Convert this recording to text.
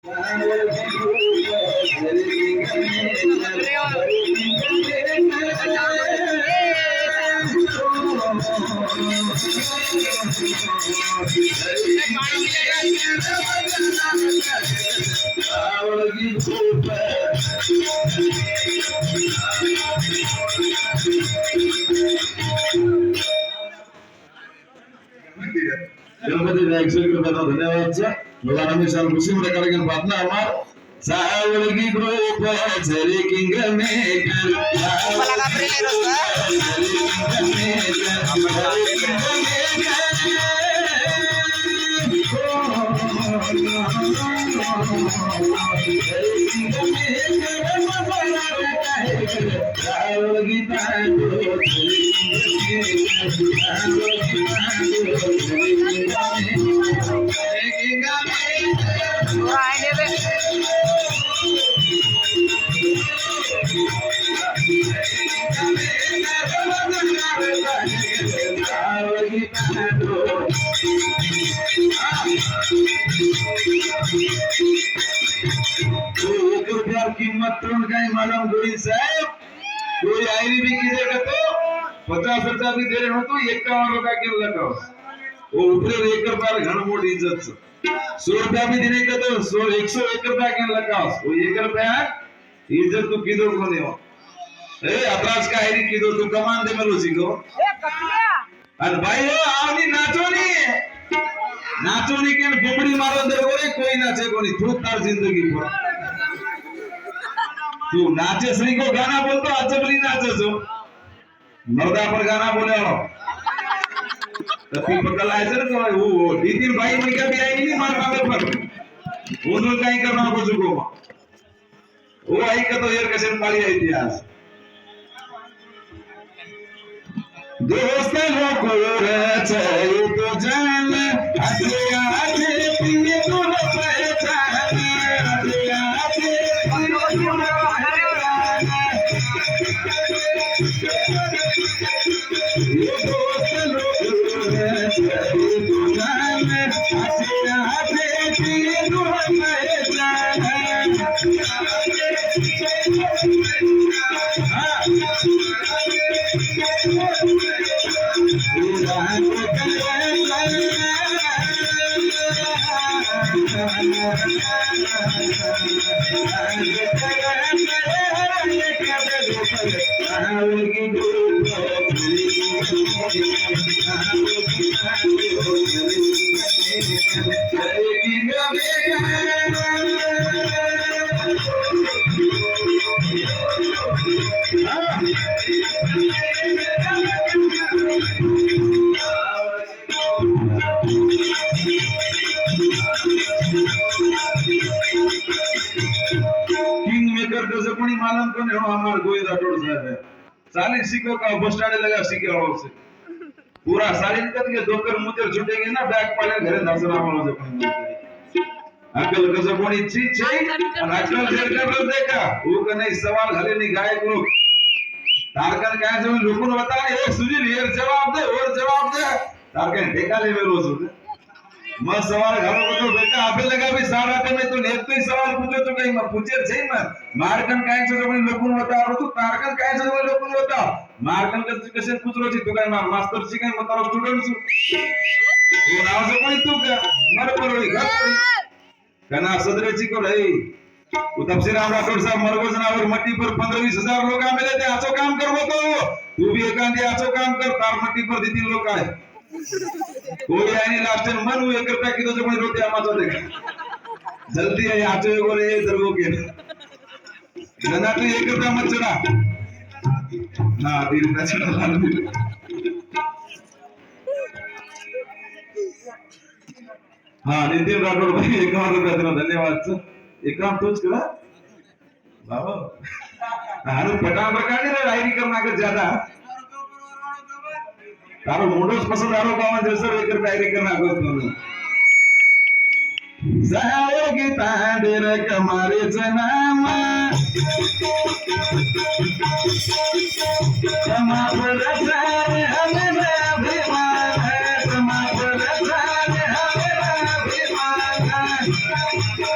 धन्यवाद भगवान हमेशा खुशी में करेंगे प्रार्थना हमार सावलगी ग्रुप जरी किंग मेकर कीमत मालूम गोरी साहब कोई आईडी भी किसे का तो 50 रुपया भी दे रहे हो तो 51 रुपया क्यों लगाओ वो ऊपर 1 रुपया घण मोट इज्जत 100 रुपया भी देने का तो 101 रुपया क्यों लगाओ वो 1 रुपया इज्जत तो कीदो को नहीं हो ए अपराध का आईडी कीदो तो कमान दे मेलो सीखो ए कटिया अरे भाई हो आवनी नाचो नहीं के बुबड़ी मारो दे बोले कोई नाचे कोनी तू तार जिंदगी पर तू नाचे श्री को गाना बोलतो अचबली नाचे जो मर्दा पर गाना बोले हो तो तू पकड़ आए सर तो वो दीदी भाई में क्या भी आई नहीं मार बाबे पर उन्होंने कहीं करना कुछ को वो आई का तो यार कैसे पाली आई थी आज दोस्त लोगों रे चाहिए तो जान अदिया आजे पिए तो पहचान अदिया आजे पिए तो मालूम को नहीं हमार गोई राठौड़ साहब है साली सीखो का बस स्टैंड लगा सीखे वालों से पूरा साली निकल के दोपहर मुझे छूटेंगे ना बैग पाले घरे दसरा वालों से अकल कसं कोणी चीज चाहिए और अकल जेल कर देखा वो का नहीं सवाल घरे नहीं गायक लोग तारकन काय जो लोगों बता एक सुजील ये जवाब दे और जवाब दे तारकन ठेका ले रोज होते मैं सवाल घरों को तो बेटा आपे लगा भी सारा पे में तो नेक तो ही सवाल पूछो तो कहीं मत पूछे सही मत मारकन काय जो मैं लोगों बता रहा तो तारकन काय जो मैं लोगों बता मारकन कैसे पूछ रो छी तो काय मास्टर जी काय बताओ स्टूडेंट्स वो नाव से कोई तू क्या मर परोई घर कना सदरेची को रही वो तफसीर राठौड़ साहब मरगोज नावर मट्टी पर 15-20 हजार लोग मिले थे आचो काम करवो तो तू भी एकांती आचो काम कर तार मट्टी पर 2-3 लोग आए कोई आई नहीं लास्ट टाइम मन 1 रुपया की तो जो कोई रोटी आमाचो देखा जल्दी है आचो एगो रे दरगो के गना तो 1 रुपया मत चढ़ा ना 2 रुपया चढ़ा हाँ नितिन राठौड़ भाई 51 रुपया देना धन्यवाद सर एक काम तोच करा बाबा हारू पटा प्रकार ने डायरी करना कर ज्यादा तारो मोडोस पसंद आरो कावन जसर 1 रुपया डायरी करना को तो जाओगे तांडेर कमारे जनामा कमा